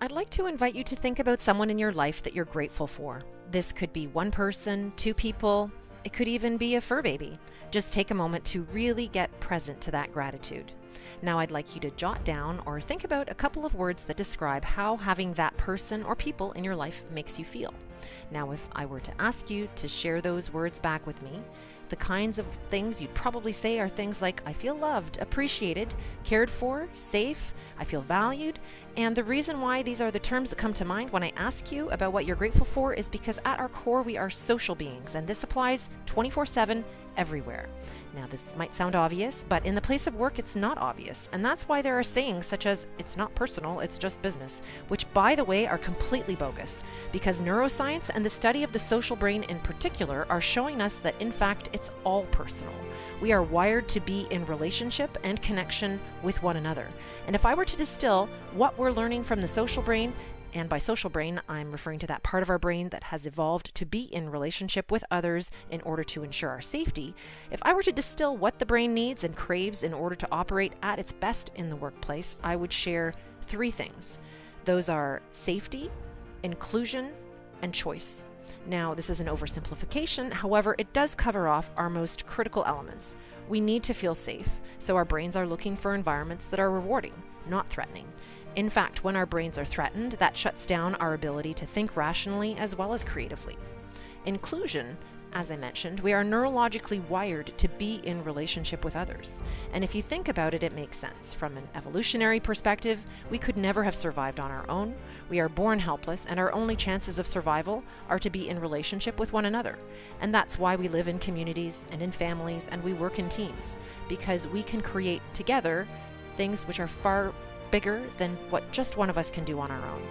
I'd like to invite you to think about someone in your life that you're grateful for. This could be one person, two people, it could even be a fur baby. Just take a moment to really get present to that gratitude. Now I'd like you to jot down or think about a couple of words that describe how having that person or people in your life makes you feel. Now if I were to ask you to share those words back with me, the kinds of things you'd probably say are things like, I feel loved, appreciated, cared for, safe, I feel valued. And the reason why these are the terms that come to mind when I ask you about what you're grateful for is because at our core we are social beings, and this applies 24/7 everywhere. Now this might sound obvious, but in the place of work it's not obvious, and that's why there are sayings such as, it's not personal, it's just business, which by the way are completely bogus, because neuroscience and the study of the social brain in particular are showing us that in fact it's all personal. We are wired to be in relationship and connection with one another. And if I were to distill what we're learning from the social brain, and by social brain, I'm referring to that part of our brain that has evolved to be in relationship with others in order to ensure our safety. If I were to distill what the brain needs and craves in order to operate at its best in the workplace, I would share three things. Those are safety, inclusion, and choice. Now, this is an oversimplification. However, it does cover off our most critical elements. We need to feel safe, so our brains are looking for environments that are rewarding, not threatening. In fact, when our brains are threatened, that shuts down our ability to think rationally as well as creatively. Inclusion, as I mentioned, we are neurologically wired to be in relationship with others. And if you think about it, it makes sense. From an evolutionary perspective, we could never have survived on our own. We are born helpless, and our only chances of survival are to be in relationship with one another. And that's why we live in communities and in families, and we work in teams, because we can create together things which are far bigger than what just one of us can do on our own.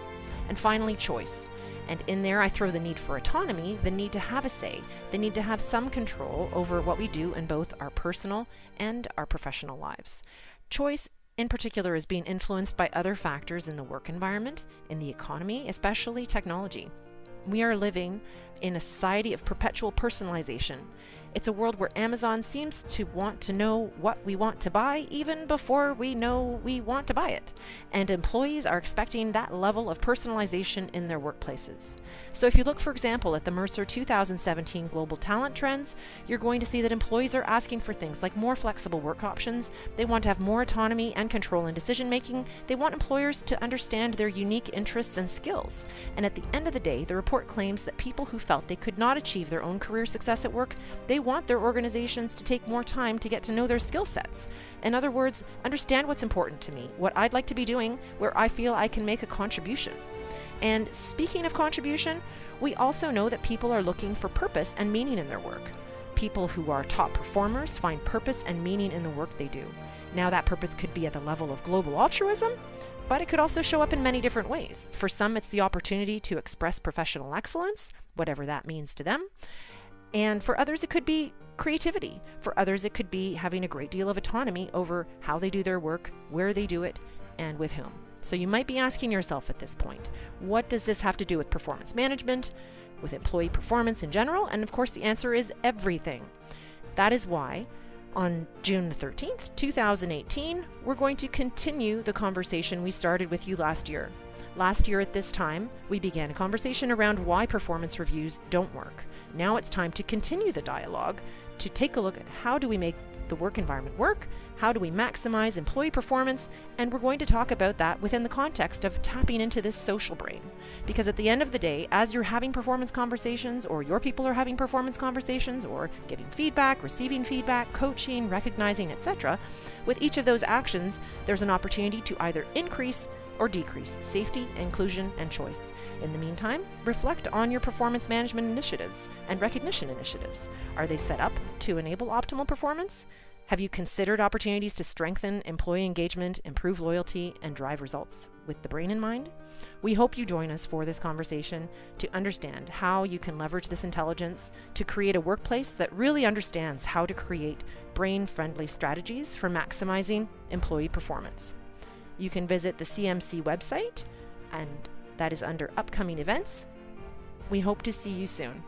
And finally, choice. And in there I throw the need for autonomy, the need to have a say, the need to have some control over what we do in both our personal and our professional lives. Choice in particular is being influenced by other factors in the work environment, in the economy, especially technology. We are living in a society of perpetual personalization. It's a world where Amazon seems to want to know what we want to buy even before we know we want to buy it. And employees are expecting that level of personalization in their workplaces. So if you look, for example, at the Mercer 2017 Global Talent Trends, you're going to see that employees are asking for things like more flexible work options. They want to have more autonomy and control in decision making. They want employers to understand their unique interests and skills. And at the end of the day, the report claims that people who felt they could not achieve their own career success at work, they want their organizations to take more time to get to know their skill sets. In other words, understand what's important to me, what I'd like to be doing, where I feel I can make a contribution. And speaking of contribution, we also know that people are looking for purpose and meaning in their work. People who are top performers find purpose and meaning in the work they do. Now that purpose could be at the level of global altruism, but it could also show up in many different ways. For some, it's the opportunity to express professional excellence, whatever that means to them. And for others, it could be creativity. For others, it could be having a great deal of autonomy over how they do their work, where they do it, and with whom. So you might be asking yourself at this point, what does this have to do with performance management, with employee performance in general? And of course, the answer is everything. That is why on June the 13th, 2018, we're going to continue the conversation we started with you last year. Last year at this time, we began a conversation around why performance reviews don't work. Now it's time to continue the dialogue, to take a look at how do we make the work environment work, how do we maximize employee performance, and we're going to talk about that within the context of tapping into this social brain. Because at the end of the day, as you're having performance conversations, or your people are having performance conversations, or giving feedback, receiving feedback, coaching, recognizing, etc., with each of those actions, there's an opportunity to either increase or decrease safety, inclusion, and choice. In the meantime, reflect on your performance management initiatives and recognition initiatives. Are they set up to enable optimal performance? Have you considered opportunities to strengthen employee engagement, improve loyalty, and drive results with the brain in mind? We hope you join us for this conversation to understand how you can leverage this intelligence to create a workplace that really understands how to create brain-friendly strategies for maximizing employee performance. You can visit the CMC website, and that is under upcoming events. We hope to see you soon.